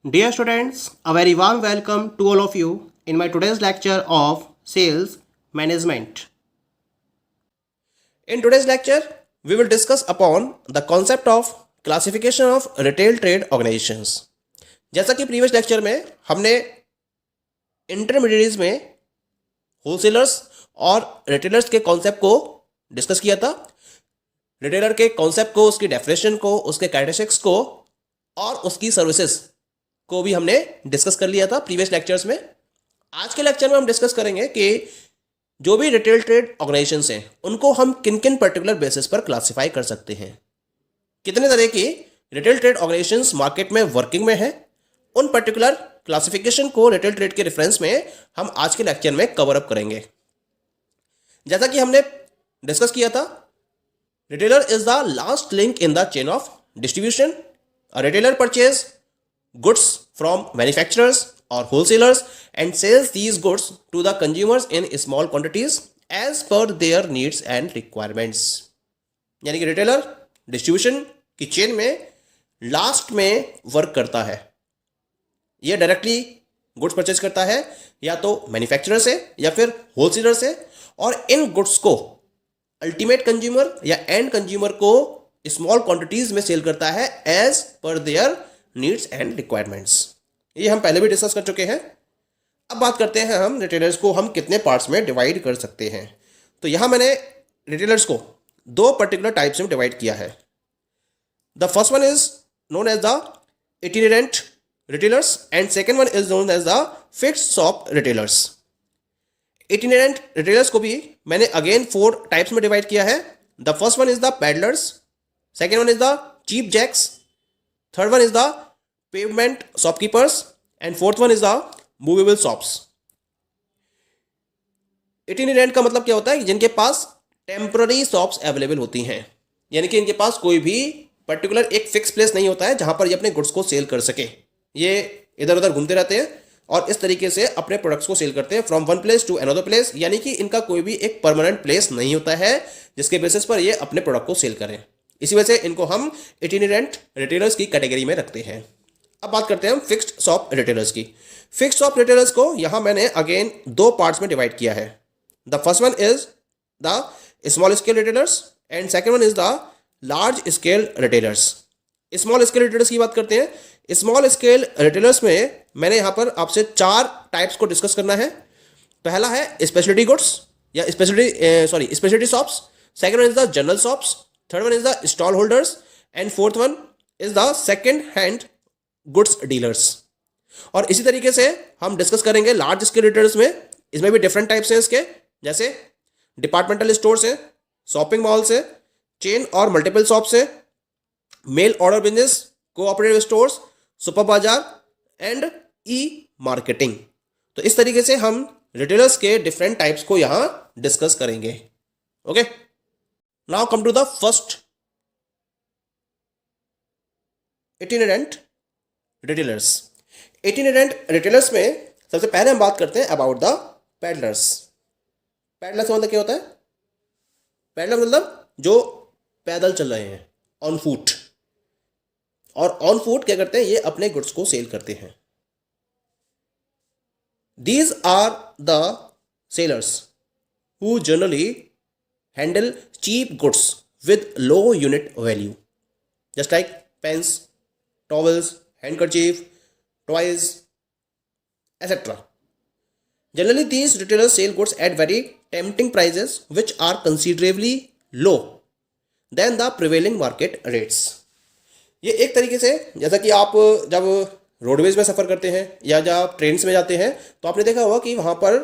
Dear students, a very warm welcome to all of you in my today's lecture of Sales Management. In today's lecture, we will discuss upon the concept of classification of retail trade organizations. जैसा कि previous lecture में हमने intermediates में wholesalers और retailers के concept को discuss किया था। रिटेलर के कॉन्सेप्ट को, उसकी डेफिनेशन को, उसके कैरेक्टरिस्टिक्स को और उसकी सर्विसेज को भी हमने डिस्कस कर लिया था प्रीवियस लेक्चर्स में। आज के लेक्चर में हम डिस्कस करेंगे कि जो भी रिटेल ट्रेड ऑर्गेनाइजेशंस हैं उनको हम किन किन पर्टिकुलर बेसिस पर क्लासिफाई कर सकते हैं, कितने तरह की रिटेल ट्रेड ऑर्गेनाइजेशंस मार्केट में वर्किंग में है, उन पर्टिकुलर क्लासिफिकेशन को रिटेल ट्रेड के रेफरेंस में हम आज के लेक्चर में कवर अप करेंगे। जैसा कि हमने डिस्कस किया था, retailer is the last link in the chain of distribution. A retailer purchase goods from manufacturers or wholesalers and sells these goods to the consumers in small quantities as per their needs and requirements। यानी कि retailer distribution की chain में last में work करता है। ये directly goods purchase करता है या तो मैन्युफैक्चरर से या फिर होलसेलर से, और इन गुड्स को अल्टीमेट कंज्यूमर या एंड कंज्यूमर को स्मॉल क्वांटिटीज में सेल करता है as per there needs and requirements. ये हम पहले भी डिस्कस कर चुके हैं। अब बात करते हैं हम रिटेलर्स को हम कितने पार्ट्स में डिवाइड कर सकते हैं। तो यहाँ मैंने रिटेलर्स को दो पर्टिकुलर टाइप्स में डिवाइड किया है। The first one is known as the itinerant retailers and second one is known as the fixed shop retailers. Itinerant retailers को भी मैंने अगेन 4 टाइप्स में डिवाइड किया है। The first one is the peddlers, second one is the cheap jacks, third one is the pavement shopkeepers and fourth one is the movable shops. Itinerant का मतलब क्या होता है कि जिनके पास टेम्पररी शॉप्स अवेलेबल होती हैं, यानी कि इनके पास कोई भी पर्टिकुलर एक फिक्स प्लेस नहीं होता है जहां पर ये अपने गुड्स को सेल कर सके। ये इधर उधर घूमते रहते हैं और इस तरीके से अपने प्रोडक्ट्स को सेल करते हैं from one place to another place, यानी कि इनका कोई भी एक परमानेंट प्लेस नहीं होता है जिसके बेसिस पर ये अपने प्रोडक्ट को सेल करें। इसी वजह से इनको हम इटिनेरेंट रिटेलर्स की कैटेगरी में रखते हैं। अब बात करते हैं हम फिक्स्ड शॉप रिटेलर्स की। फिक्स्ड शॉप रिटेलर्स को यहां मैंने अगेन 2 पार्ट्स में डिवाइड किया है। The first one is the small scale retailers and second one is the large scale retailers. Small scale retailers की बात करते हैं। स्मॉल स्केल रिटेलर्स में मैंने यहां पर आपसे 4 टाइप्स को डिस्कस करना है। पहला है स्पेशलिटी गुड्स या speciality shops, second one is the general shops, third one is the stall holders and fourth one is the second hand goods dealers. और इसी तरीके से हम डिस्कस करेंगे लार्ज स्केल रिटेलर्स में। इसमें भी डिफरेंट टाइप्स हैं इसके, जैसे डिपार्टमेंटल स्टोर्स हैं, शॉपिंग मॉल्स है, चेन और मल्टीपल शॉप्स है, mail order business, cooperative stores, super bazaar and e marketing. तो इस तरीके से हम रिटेलर्स के डिफरेंट टाइप्स को यहां डिस्कस करेंगे। Okay, now come to the first itinerant retailers. Itinerant retailers में सबसे पहले हम बात करते हैं अबाउट द पैडलर्स। पैडलर्स मतलब क्या होता है? पैडलर मतलब जो पैदल चल रहे हैं, ऑन फुट। और ऑन फुट क्या करते हैं? ये अपने गुड्स को सेल करते हैं। These are the sellers who generally handle cheap goods with low unit value, just like pens, towels, handkerchief, toys, etc. Generally, these retailers sell goods at very tempting prices which are considerably low than the prevailing market rates. ये एक तरीके से, जैसा कि आप जब roadways में सफ़र करते हैं या जब ट्रेन्स में जाते हैं तो आपने देखा होगा कि वहाँ पर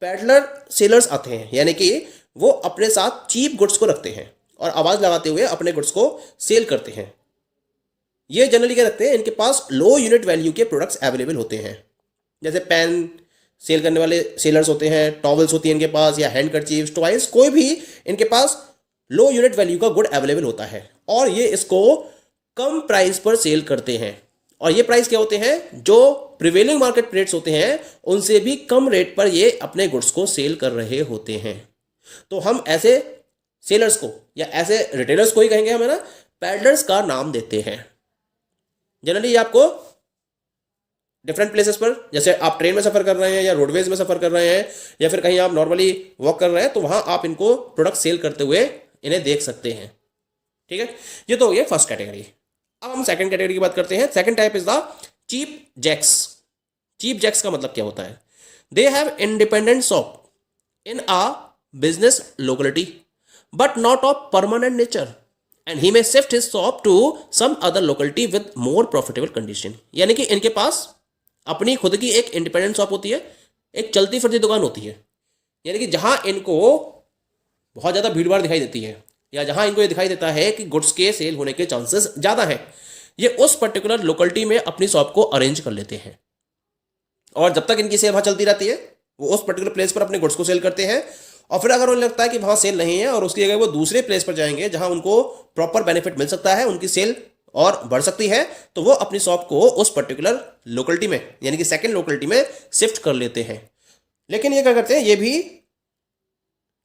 पैडलर सेलर्स आते हैं, यानी कि वो अपने साथ चीप गुड्स को रखते हैं और आवाज़ लगाते हुए अपने गुड्स को सेल करते हैं। ये जनरली क्या रखते हैं? इनके पास लो यूनिट वैल्यू के प्रोडक्ट्स अवेलेबल होते हैं, जैसे पेन सेल करने वाले सेलर्स होते हैं, टॉवल्स होती हैं इनके पास, या हैंडकरचीफ, टॉयज, कोई भी इनके पास लो यूनिट वैल्यू का गुड अवेलेबल होता है और ये इसको कम प्राइस पर सेल करते हैं। और ये प्राइस क्या होते हैं? जो प्रिवेलिंग मार्केट रेट्स होते हैं उनसे भी कम रेट पर ये अपने गुड्स को सेल कर रहे होते हैं। तो हम ऐसे सेलर्स को या ऐसे रिटेलर्स को ही कहेंगे, हम है ना, पैडलर्स का नाम देते हैं। जनरली ये आपको डिफरेंट प्लेसेस पर, जैसे आप ट्रेन में सफ़र कर रहे हैं या रोडवेज में सफ़र कर रहे हैं या फिर कहीं आप नॉर्मली वॉक कर रहे हैं, तो वहाँ आप इनको प्रोडक्ट सेल करते हुए इन्हें देख सकते हैं। ठीक है, ये तो हो गया फर्स्ट कैटेगरी। अब हम सेकंड कैटेगरी की बात करते हैं। Second type is the cheap jacks. Cheap jacks का मतलब क्या होता है? They have independent shop in a business locality but not of permanent nature and he may shift his shop to some other locality with more profitable condition. यानी कि इनके पास अपनी खुद की एक इंडिपेंडेंट शॉप होती है, एक चलती फिरती दुकान होती है। यानी कि जहां इनको बहुत ज़्यादा भीड़ भाड़ दिखाई देती है या जहां इनको ये दिखाई देता है कि गुड्स के सेल होने के चांसेस ज़्यादा हैं, ये उस पर्टिकुलर लोकेलिटी में अपनी शॉप को अरेंज कर लेते हैं और जब तक इनकी सेल वहाँ चलती रहती है वो उस पर्टिकुलर प्लेस पर अपने गुड्स को सेल करते हैं। और फिर अगर उन्हें लगता है कि वहाँ सेल नहीं है और उसकी जगह वो दूसरे प्लेस पर जाएंगे जहाँ उनको प्रॉपर बेनिफिट मिल सकता है, उनकी सेल और बढ़ सकती है, तो वो अपनी शॉप को उस पर्टिकुलर लोकेलिटी में यानी कि सेकंड लोकेलिटी में शिफ्ट कर लेते हैं। लेकिन ये क्या करते हैं, ये भी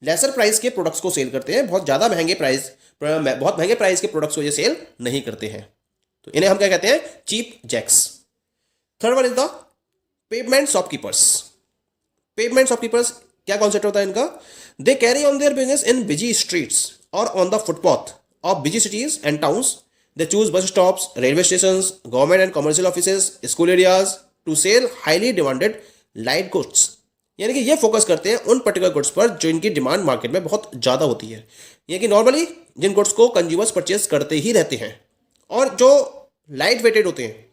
लेसर प्राइस के प्रोडक्ट्स को सेल करते हैं, बहुत महंगे प्राइस के प्रोडक्ट्स को ये सेल नहीं करते हैं। तो इन्हें हम क्या कहते हैं? Cheap jacks. Third one is the pavement shopkeepers. Pavement shopkeepers क्या कॉन्सेप्ट होता है इनका? They carry on their business in busy streets और on the footpath of busy cities and towns. They choose bus stops, railway stations, government and commercial offices, school areas to sell highly demanded light goods। यानी कि ये focus करते हैं उन particular goods पर जो इनकी डिमांड मार्केट में बहुत ज़्यादा होती है। यानी कि नॉर्मली जिन गुड्स को कंज्यूमर्स परचेज करते ही रहते हैं और जो लाइट वेटेड होते हैं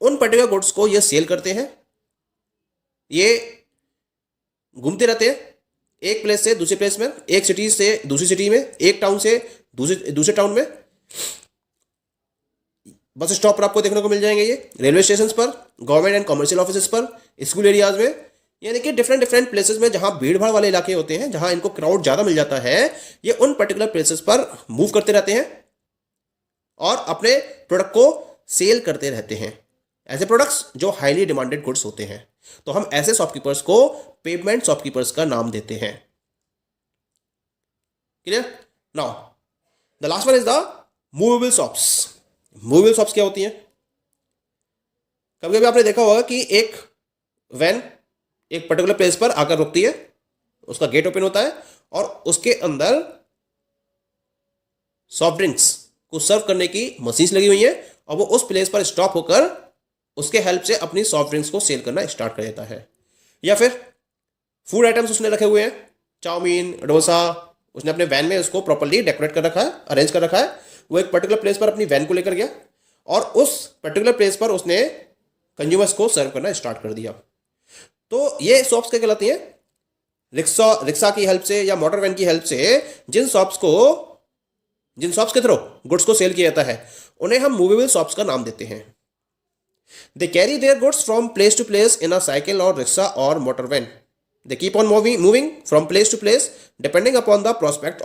उन पर्टिकुलर गुड्स को ये सेल करते हैं। ये घूमते रहते हैं एक प्लेस से दूसरे प्लेस में, एक सिटी से दूसरी सिटी में, एक टाउन से दूसरे टाउन में। बस स्टॉप पर आपको देखने को मिल जाएंगे ये, रेलवे स्टेशन पर, गवर्नमेंट एंड कमर्शियल ऑफिसेज पर, स्कूल एरियाज में। यानी कि डिफरेंट प्लेसेस में जहां भीड़ भाड़ वाले इलाके होते हैं, जहां इनको क्राउड ज़्यादा मिल जाता है, ये उन पर्टिकुलर प्लेसेस पर मूव करते रहते हैं और अपने प्रोडक्ट को सेल करते रहते हैं, ऐसे प्रोडक्ट्स जो हाईली डिमांडेड गुड्स होते हैं। तो हम ऐसे शॉपकीपर्स को पेवमेंट शॉपकीपर्स का नाम देते हैं। Clear? Now the last one is the movable shops. Movable shops क्या होती हैं? कभी कभी आपने देखा होगा कि एक वैन एक पर्टिकुलर प्लेस पर आकर रुकती है, उसका गेट ओपन होता है और उसके अंदर सॉफ्ट ड्रिंक्स को सर्व करने की मशीन्स लगी हुई है और वो उस प्लेस पर स्टॉप होकर उसके हेल्प से अपनी सॉफ्ट ड्रिंक्स को सेल करना स्टार्ट कर देता है। या फिर फूड आइटम्स उसने रखे हुए हैं, चाउमीन, डोसा, उसने अपने वैन में उसको प्रॉपर्ली डेकोरेट कर रखा है, अरेंज कर रखा है। वो एक पर्टिकुलर प्लेस पर अपनी वैन को लेकर गया और उस पर्टिकुलर प्लेस पर उसने कंज्यूमर्स को सर्व करना स्टार्ट कर दिया। तो ये शॉप्स क्या कहलाती हैं? रिक्शा की हेल्प से या मोटर वैन की हेल्प से जिन शॉप्स के थ्रू गुड्स को सेल किया जाता है उन्हें हम मूवेबल शॉप्स का नाम देते हैं। They carry their goods from place to place in a cycle और रिक्शा और motor van. They keep on moving from place to place depending upon the prospects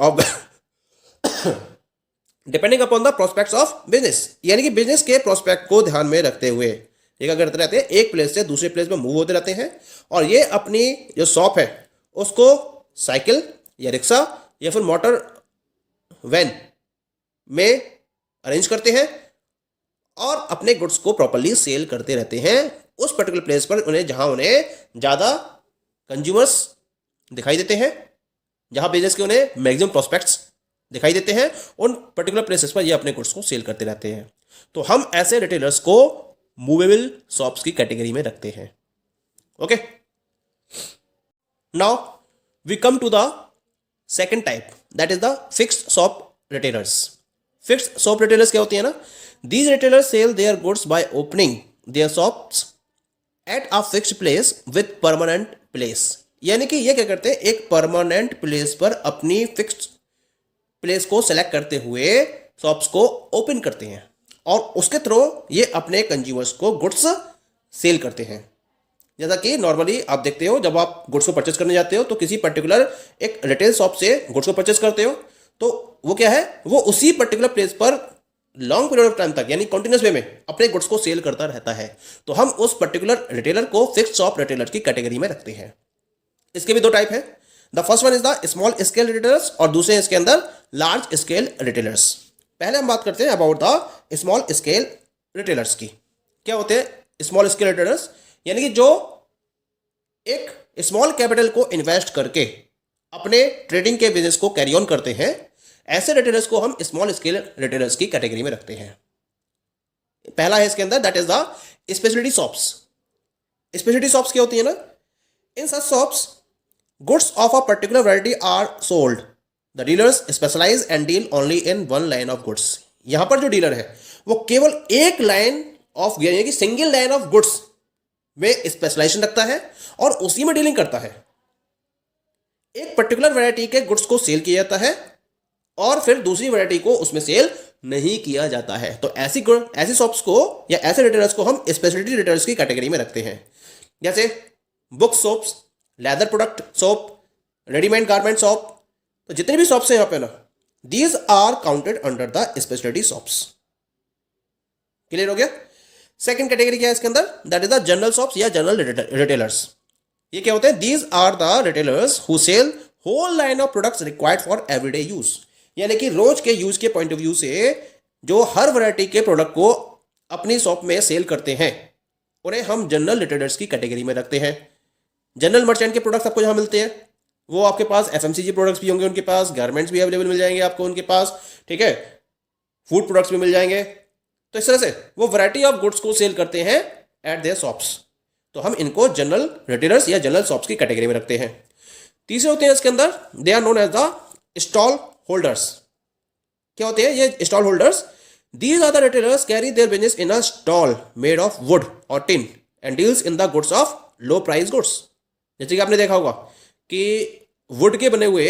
of business. यानी कि बिजनेस के prospect को ध्यान में रखते हुए ये क्या करते रहते हैं? एक प्लेस से दूसरे प्लेस में मूव होते रहते हैं और ये अपनी जो शॉप है उसको साइकिल या रिक्शा या फिर मोटर वैन में अरेंज करते हैं और अपने गुड्स को प्रॉपर्ली सेल करते रहते हैं उस पर्टिकुलर प्लेस पर जहां उन्हें ज़्यादा कंज्यूमर्स दिखाई देते हैं, जहां बिजनेस के उन्हें मैक्सिमम प्रोस्पेक्ट्स दिखाई देते हैं, उन पर्टिकुलर प्लेसेस पर ये अपने गुड्स को सेल करते रहते हैं। तो हम ऐसे रिटेलर्स को मूवेबल शॉप्स की कैटेगरी में रखते हैं। Okay, now we come to the second type, that is the fixed shop retailers. Fixed shop retailers क्या होती है ना? These retailers sell their goods by opening their shops at a fixed place with permanent place. यानी कि ये क्या करते हैं? एक परमानेंट प्लेस पर अपनी फिक्स्ड प्लेस को सेलेक्ट करते हुए शॉप्स को ओपन करते हैं और उसके थ्रू ये अपने कंज्यूमर्स को गुड्स सेल करते हैं। जैसा कि नॉर्मली आप देखते हो जब आप गुड्स को परचेस करने जाते हो तो किसी पर्टिकुलर एक रिटेल शॉप से गुड्स को परचेस करते हो तो वो क्या है, वो उसी पर्टिकुलर प्लेस पर लॉन्ग पीरियड ऑफ टाइम तक यानी कंटिन्यूस वे में अपने गुड्स को सेल करता रहता है। तो हम उस पर्टिकुलर रिटेलर को फिक्स्ड शॉप रिटेलर की कैटेगरी में रखते हैं। इसके भी दो टाइप है। The first one is the small scale retailers और दूसरे इसके अंदर लार्ज स्केल रिटेलर्स। पहले हम बात करते हैं about the small scale retailers की। क्या होते हैं स्मॉल स्केल रिटेलर्स यानी कि जो एक स्मॉल कैपिटल को इन्वेस्ट करके अपने ट्रेडिंग के बिजनेस को कैरी ऑन करते हैं, ऐसे रिटेलर्स को हम स्मॉल स्केल रिटेलर्स की कैटेगरी में रखते हैं। पहला है इसके अंदर, that is the speciality shops. Specialty shops क्या होती है ना, in such shops goods of a particular variety are sold. The dealers specialise and deal only in one line of goods. यहां पर जो डीलर है वो केवल एक लाइन ऑफ यानी कि सिंगल लाइन ऑफ गुड्स में स्पेशलाइजेशन रखता है और उसी में डीलिंग करता है। एक पर्टिकुलर वैरायटी के गुड्स को सेल किया जाता है और फिर दूसरी वैरायटी को उसमें सेल नहीं किया जाता है। तो ऐसी शॉप्स को या ऐसे रिटेलर्स को हम स्पेशलिटी रिटेलर्स की कैटेगरी में रखते हैं। जैसे book shops, leather product shop, readymade garment shop, तो जितने भी शॉप्स हैं यहाँ पे ना, these are counted under the speciality shops. Clear हो गया। सेकंड कैटेगरी क्या है इसके अंदर, that is the general shops या जनरल रिटेलर्स। ये क्या होते हैं, these are the retailers who sell whole line of products required for everyday use. यानी कि रोज के यूज के पॉइंट ऑफ व्यू से जो हर वैरायटी के प्रोडक्ट को अपनी शॉप में सेल करते हैं, उन्हें हम जनरल रिटेलर्स की कैटेगरी में रखते हैं। जनरल मर्चेंट के प्रोडक्ट्स आपको जहां मिलते हैं, वो आपके पास एफएमसीजी प्रोडक्ट्स भी होंगे, उनके पास गारमेंट्स भी अवेलेबल मिल जाएंगे आपको उनके पास, ठीक है, फूड प्रोडक्ट्स भी मिल जाएंगे। तो इस तरह से वो वैरायटी ऑफ गुड्स को सेल करते हैं एट देयर शॉप्स। तो हम इनको जनरल रिटेलर्स या जनरल शॉप्स की कैटेगरी में रखते हैं। तीसरे होते हैं इसके अंदर, they are known as the stall holders. क्या होते हैं ये stall holders? These are the retailers carry their business in a stall made of wood और tin and deals in the goods of low price goods. जैसे कि आपने देखा होगा कि वुड के बने हुए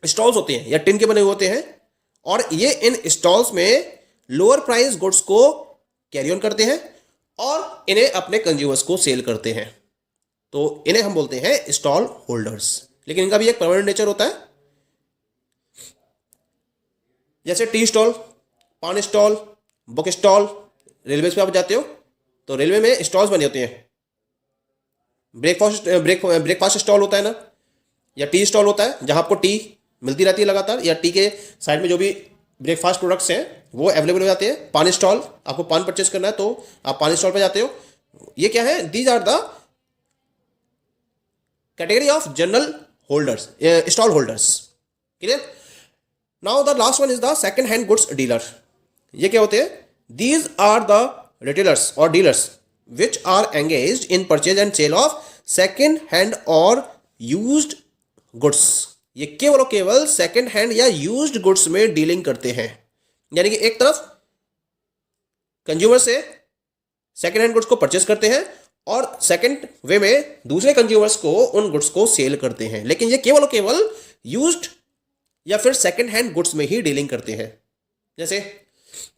स्टॉल्स होते हैं या टिन के बने हुए होते हैं, और ये इन स्टॉल्स में लोअर प्राइस गुड्स को कैरी ऑन करते हैं और इन्हें अपने कंज्यूमर्स को सेल करते हैं। तो इन्हें हम बोलते हैं स्टॉल होल्डर्स। लेकिन इनका भी एक परमानेंट नेचर होता है। जैसे टी स्टॉल, पान स्टॉल, बुक स्टॉल, रेलवे पे आप जाते हो तो रेलवे में स्टॉल्स बने होते हैं। ब्रेकफास्ट स्टॉल होता है ना, या टी स्टॉल होता है जहां आपको टी मिलती रहती है लगातार, या टी के साइड में जो भी ब्रेकफास्ट प्रोडक्ट्स हैं वो अवेलेबल हो जाते हैं। पान स्टॉल, आपको पान परचेस करना है तो आप पान स्टॉल पे जाते हो। ये क्या है, these are the category of general holders, stall holders. Clear. Now the last one is the second hand goods dealer. ये क्या होते हैं, दीज आर द रिटेलर्स और dealers which are engaged in purchase and sale of second hand और used goods. ये केवल और केवल सेकंड हैंड या यूज्ड गुड्स में डीलिंग करते हैं। यानी कि एक तरफ कंज्यूमर से सेकंड हैंड गुड्स को परचेस करते हैं और सेकंड वे में दूसरे कंज्यूमर्स को उन गुड्स को सेल करते हैं, लेकिन ये केवल और केवल यूज्ड या फिर सेकंड हैंड गुड्स में ही डीलिंग करते हैं। जैसे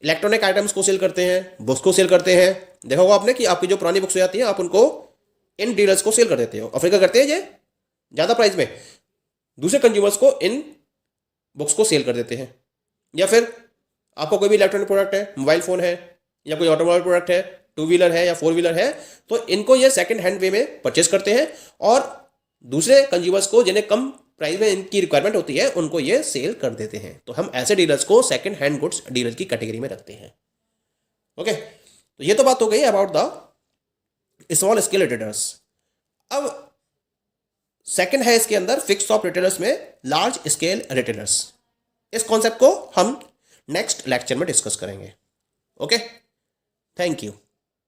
इलेक्ट्रॉनिक आइटम्स को सेल करते हैं, बुक्स को सेल करते हैं। देखा होगा आपने कि आपकी जो पुरानी बुक्स हो जाती हैं आप उनको इन डीलर्स को सेल कर देते हो, और फिर क्या करते हैं, ये ज़्यादा प्राइस में दूसरे कंज्यूमर्स को इन बुक्स को सेल कर देते हैं। या फिर आपका कोई भी इलेक्ट्रॉनिक प्रोडक्ट है, मोबाइल फ़ोन है या कोई ऑटोमोबाइल प्रोडक्ट है, टू व्हीलर है या फोर व्हीलर है, तो इनको ये सेकंड हैंड वे में परचेस करते हैं और दूसरे कंज्यूमर्स को जिन्हें कम प्राइस में इनकी रिक्वायरमेंट होती है उनको ये सेल कर देते हैं। तो हम ऐसे डीलर्स को सेकंड हैंड गुड्स डीलर की कैटेगरी में रखते हैं। ओके, तो ये तो बात हो गई about the small scale retailers. अब सेकंड है इसके अंदर फिक्स शॉप रिटेलर्स में लार्ज स्केल रिटेलर्स। इस कॉन्सेप्ट को हम नेक्स्ट लेक्चर में डिस्कस करेंगे। Okay, thank you.